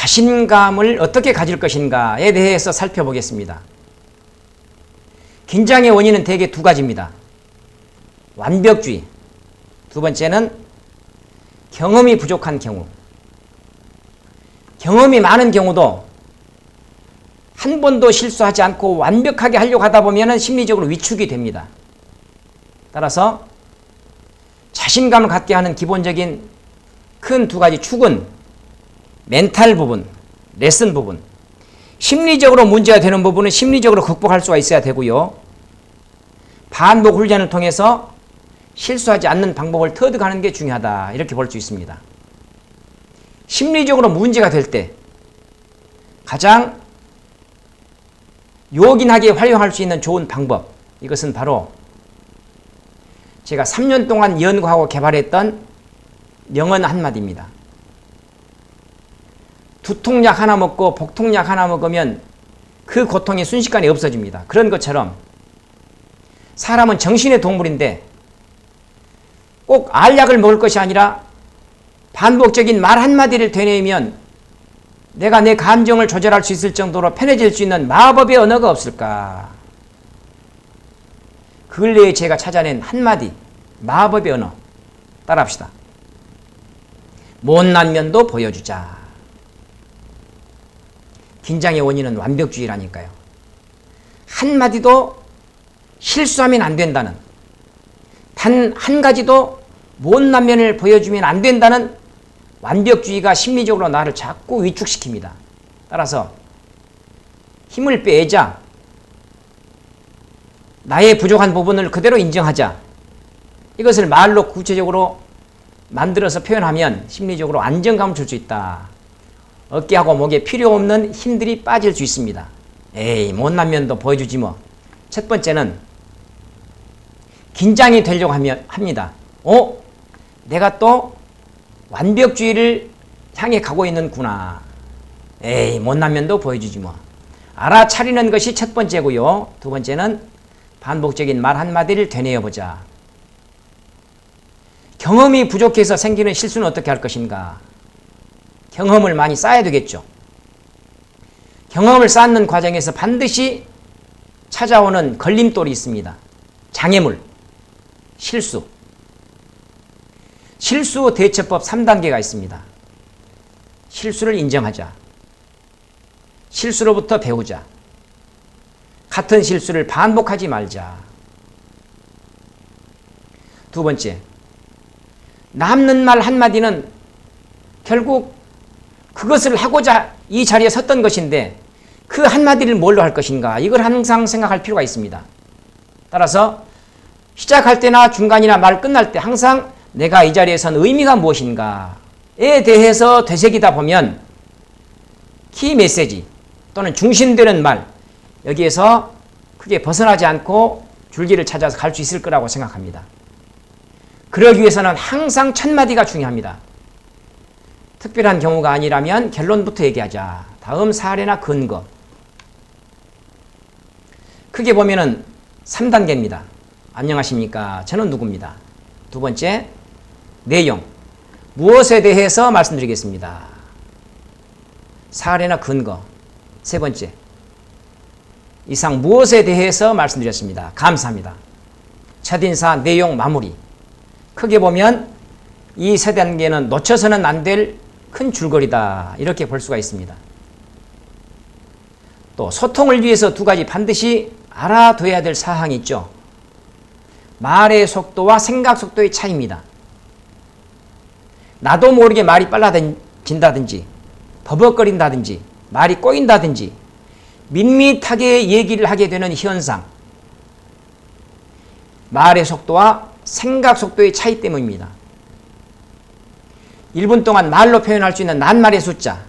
자신감을 어떻게 가질 것인가에 대해서 살펴보겠습니다. 긴장의 원인은 대개 두 가지입니다. 완벽주의, 두 번째는 경험이 부족한 경우. 경험이 많은 경우도 한 번도 실수하지 않고 완벽하게 하려고 하다 보면 심리적으로 위축이 됩니다. 따라서 자신감을 갖게 하는 기본적인 큰 두 가지 축은 멘탈 부분, 레슨 부분, 심리적으로 문제가 되는 부분은 심리적으로 극복할 수가 있어야 되고요. 반복 훈련을 통해서 실수하지 않는 방법을 터득하는 게 중요하다, 이렇게 볼 수 있습니다. 심리적으로 문제가 될 때 가장 요긴하게 활용할 수 있는 좋은 방법, 이것은 바로 제가 3년 동안 연구하고 개발했던 명언 한마디입니다. 두통약 하나 먹고 복통약 하나 먹으면 그 고통이 순식간에 없어집니다. 그런 것처럼 사람은 정신의 동물인데 꼭 알약을 먹을 것이 아니라 반복적인 말 한마디를 되뇌이면 내가 내 감정을 조절할 수 있을 정도로 편해질 수 있는 마법의 언어가 없을까? 그 근래에 제가 찾아낸 한마디 마법의 언어 따라합시다. 못난 면도 보여주자. 긴장의 원인은 완벽주의라니까요. 한마디도 실수하면 안 된다는, 단 한 가지도 못난 면을 보여주면 안 된다는 완벽주의가 심리적으로 나를 자꾸 위축시킵니다. 따라서 힘을 빼자. 나의 부족한 부분을 그대로 인정하자. 이것을 말로 구체적으로 만들어서 표현하면 심리적으로 안정감을 줄 수 있다. 어깨하고 목에 필요 없는 힘들이 빠질 수 있습니다. 에이, 못난 면도 보여주지 뭐. 첫 번째는 긴장이 되려고 합니다. 내가 또 완벽주의를 향해 가고 있는구나. 에이, 못난 면도 보여주지 뭐. 알아차리는 것이 첫 번째고요. 두 번째는 반복적인 말 한마디를 되뇌어보자. 경험이 부족해서 생기는 실수는 어떻게 할 것인가? 경험을 많이 쌓아야 되겠죠. 경험을 쌓는 과정에서 반드시 찾아오는 걸림돌이 있습니다. 장애물, 실수. 실수 대처법 3단계가 있습니다. 실수를 인정하자. 실수로부터 배우자. 같은 실수를 반복하지 말자. 두 번째, 남는 말 한마디는 결국 그것을 하고자 이 자리에 섰던 것인데 그 한마디를 뭘로 할 것인가, 이걸 항상 생각할 필요가 있습니다. 따라서 시작할 때나 중간이나 말 끝날 때 항상 내가 이 자리에 선 의미가 무엇인가에 대해서 되새기다 보면 키 메시지 또는 중심되는 말, 여기에서 크게 벗어나지 않고 줄기를 찾아서 갈 수 있을 거라고 생각합니다. 그러기 위해서는 항상 첫 마디가 중요합니다. 특별한 경우가 아니라면 결론부터 얘기하자. 다음 사례나 근거. 크게 보면은 3단계입니다. 안녕하십니까? 저는 누구입니다. 두 번째, 내용. 무엇에 대해서 말씀드리겠습니다. 사례나 근거. 세 번째, 이상 무엇에 대해서 말씀드렸습니다. 감사합니다. 첫인사, 내용, 마무리. 크게 보면 이 세 단계는 놓쳐서는 안 될 큰 줄거리다, 이렇게 볼 수가 있습니다. 또 소통을 위해서 두 가지 반드시 알아둬야 될 사항이 있죠. 말의 속도와 생각 속도의 차이입니다. 나도 모르게 말이 빨라진다든지 버벅거린다든지 말이 꼬인다든지 밋밋하게 얘기를 하게 되는 현상, 말의 속도와 생각 속도의 차이 때문입니다. 1분 동안 말로 표현할 수 있는 낱말의 숫자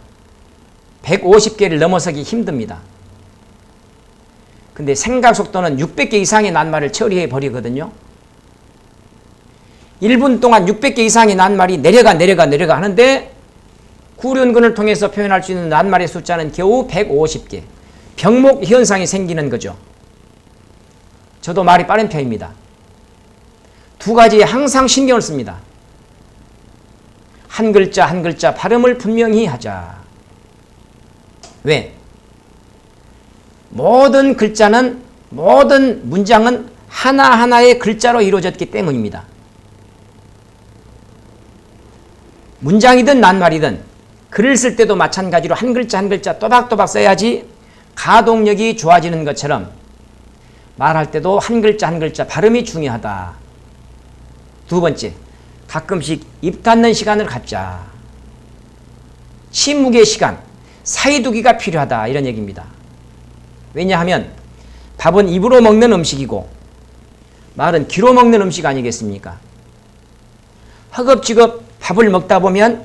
150개를 넘어서기 힘듭니다. 근데 생각 속도는 600개 이상의 낱말을 처리해 버리거든요. 1분 동안 600개 이상의 낱말이 내려가 하는데 구륜근을 통해서 표현할 수 있는 낱말의 숫자는 겨우 150개. 병목 현상이 생기는 거죠. 저도 말이 빠른 편입니다. 두 가지에 항상 신경을 씁니다. 한 글자 한 글자 발음을 분명히 하자. 왜? 모든 글자는, 모든 문장은 하나하나의 글자로 이루어졌기 때문입니다. 문장이든 낱말이든 글을 쓸 때도 마찬가지로 한 글자 한 글자 또박또박 써야지 가동력이 좋아지는 것처럼 말할 때도 한 글자 한 글자 발음이 중요하다. 두 번째, 가끔씩 입 닫는 시간을 갖자. 침묵의 시간, 사이두기가 필요하다. 이런 얘기입니다. 왜냐하면 밥은 입으로 먹는 음식이고 말은 귀로 먹는 음식 아니겠습니까? 허겁지겁 밥을 먹다 보면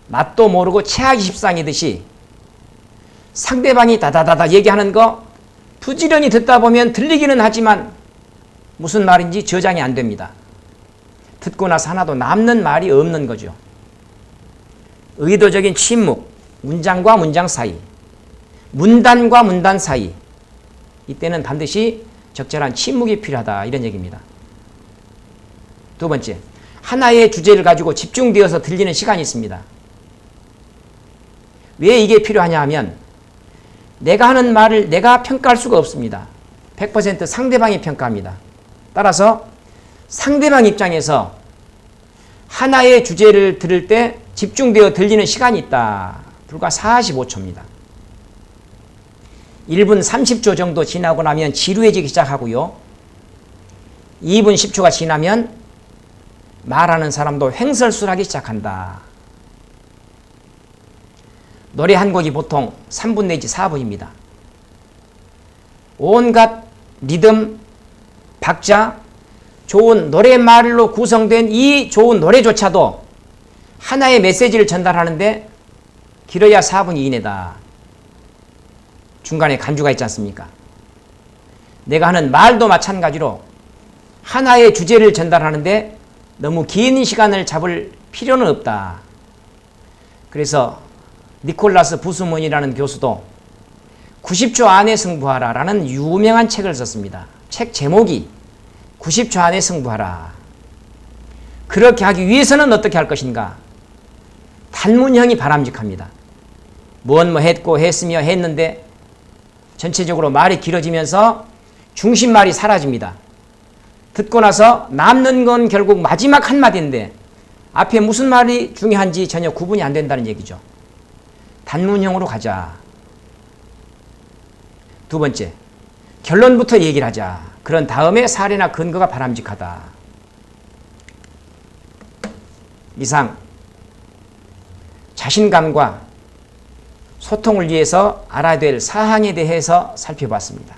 맛도 모르고 체하기 십상이듯이 상대방이 다다다다 얘기하는 거 부지런히 듣다 보면 들리기는 하지만 무슨 말인지 저장이 안 됩니다. 듣고 나서 하나도 남는 말이 없는 거죠. 의도적인 침묵, 문장과 문장 사이, 문단과 문단 사이, 이때는 반드시 적절한 침묵이 필요하다. 이런 얘기입니다. 두 번째, 하나의 주제를 가지고 집중되어서 들리는 시간이 있습니다. 왜 이게 필요하냐 하면 내가 하는 말을 내가 평가할 수가 없습니다. 100% 상대방이 평가합니다. 따라서 상대방 입장에서 하나의 주제를 들을 때 집중되어 들리는 시간이 있다. 불과 45초입니다. 1분 30초 정도 지나고 나면 지루해지기 시작하고요. 2분 10초가 지나면 말하는 사람도 횡설수설하기 시작한다. 노래 한 곡이 보통 3분 내지 4분입니다. 온갖 리듬, 박자, 좋은 노래말로 구성된 이 좋은 노래조차도 하나의 메시지를 전달하는데 길어야 4분 이내다. 중간에 간주가 있지 않습니까? 내가 하는 말도 마찬가지로 하나의 주제를 전달하는데 너무 긴 시간을 잡을 필요는 없다. 그래서 니콜라스 부스문이라는 교수도 90초 안에 승부하라 라는 유명한 책을 썼습니다. 책 제목이 90초 안에 승부하라. 그렇게 하기 위해서는 어떻게 할 것인가? 단문형이 바람직합니다. 뭐 했고 했으며 했는데 전체적으로 말이 길어지면서 중심말이 사라집니다. 듣고 나서 남는 건 결국 마지막 한마디인데 앞에 무슨 말이 중요한지 전혀 구분이 안 된다는 얘기죠. 단문형으로 가자. 두 번째, 결론부터 얘기를 하자. 그런 다음에 사례나 근거가 바람직하다. 이상 자신감과 소통을 위해서 알아야 될 사항에 대해서 살펴봤습니다.